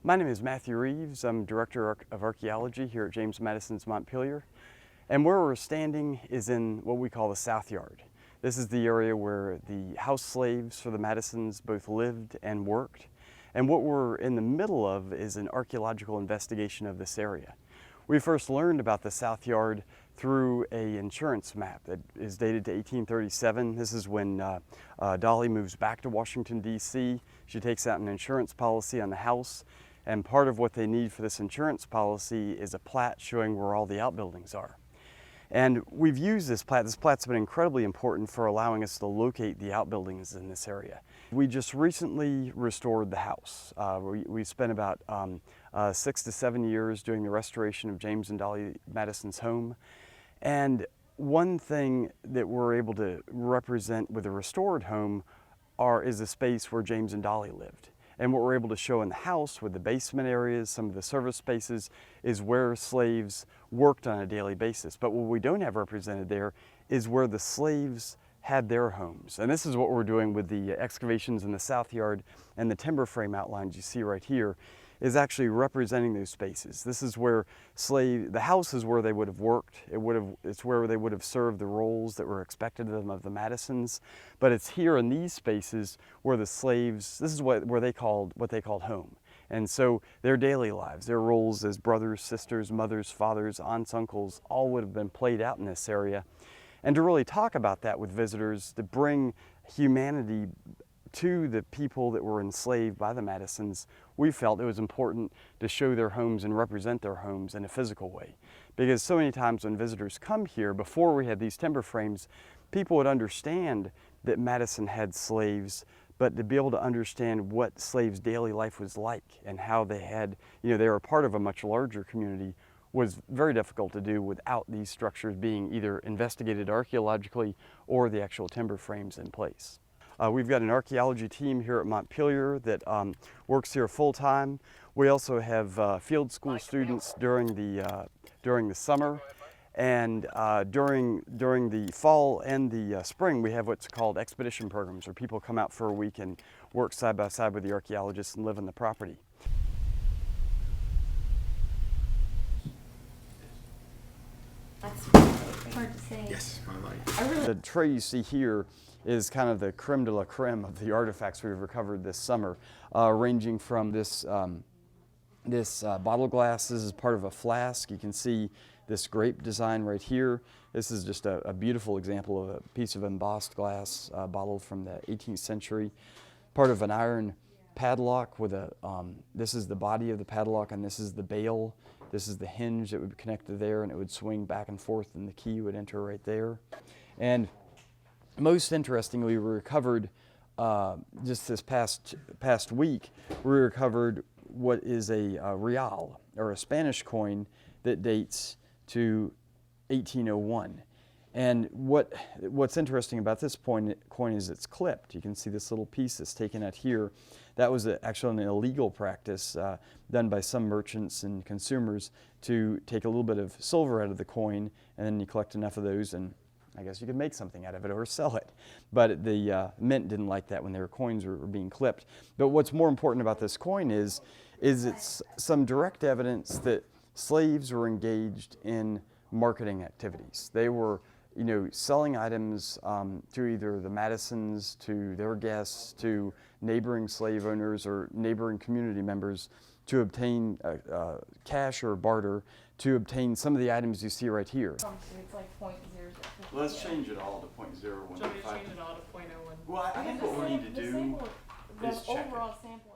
My name is Matthew Reeves. I'm Director of Archaeology here at James Madison's Montpelier. And where we're standing is in what we call the South Yard. This is the area where the house slaves for the Madisons both lived and worked. And what we're in the middle of is an archaeological investigation of this area. We first learned about the South Yard through an insurance map that is dated to 1837. This is when Dolly moves back to Washington, D.C. She takes out an insurance policy on the house, and part of what they need for this insurance policy is a plat showing where all the outbuildings are. And we've used this plat. This plat's been incredibly important for allowing us to locate the outbuildings in this area. We just recently restored the house. We spent about 6 to 7 years doing the restoration of James and Dolly Madison's home. And one thing that we're able to represent with a restored home is a space where James and Dolly lived. And what we're able to show in the house with the basement areas, some of the service spaces, is where slaves worked on a daily basis. But what we don't have represented there is where the slaves had their homes. And this is what we're doing with the excavations in the South Yard, and the timber frame outlines you see right here is actually representing those spaces. This is where the house is where they would have worked. It's where they would have served the roles that were expected of them of the Madisons. But it's here in these spaces where the slaves, this is what they called home. And so their daily lives, their roles as brothers, sisters, mothers, fathers, aunts, uncles, all would have been played out in this area. And to really talk about that with visitors, to bring humanity to the people that were enslaved by the Madisons, we felt it was important to show their homes and represent their homes in a physical way. Because so many times when visitors come here, before we had these timber frames, people would understand that Madison had slaves, but to be able to understand what slaves' daily life was like and how they had, they were part of a much larger community was very difficult to do without these structures being either investigated archaeologically or the actual timber frames in place. We've got an archaeology team here at Montpelier that works here full-time. We also have field school students during the summer, and during the fall and the spring we have what's called expedition programs, where people come out for a week and work side by side with the archaeologists and live on the property. That's hard to say. Yes, I like. The tray you see here is kind of the creme de la creme of the artifacts we've recovered this summer, ranging from this bottle glass. This is part of a flask. You can see this grape design right here. This is just a beautiful example of a piece of embossed glass bottle from the 18th century. Part of an iron padlock with this is the body of the padlock, and this is the bail. This is the hinge that would be connected there, and it would swing back and forth, and the key would enter right there. And most interestingly, we recovered, just this past week, we recovered what is a real, or a Spanish coin that dates to 1801. And what's interesting about this coin is it's clipped. You can see this little piece that's taken out here. That was actually an illegal practice done by some merchants and consumers to take a little bit of silver out of the coin, and then you collect enough of those, and I guess you could make something out of it or sell it. But the mint didn't like that when their coins were being clipped. But what's more important about this coin is it's some direct evidence that slaves were engaged in marketing activities. They were selling items to either the Madisons, to their guests, to neighboring slave owners or neighboring community members to obtain cash or barter, to obtain some of the items you see right here. It's like 0.0. Let's change it all to 0.015. So we change it all to 0.01. Well, I think what we need to do is check it. Overall sample.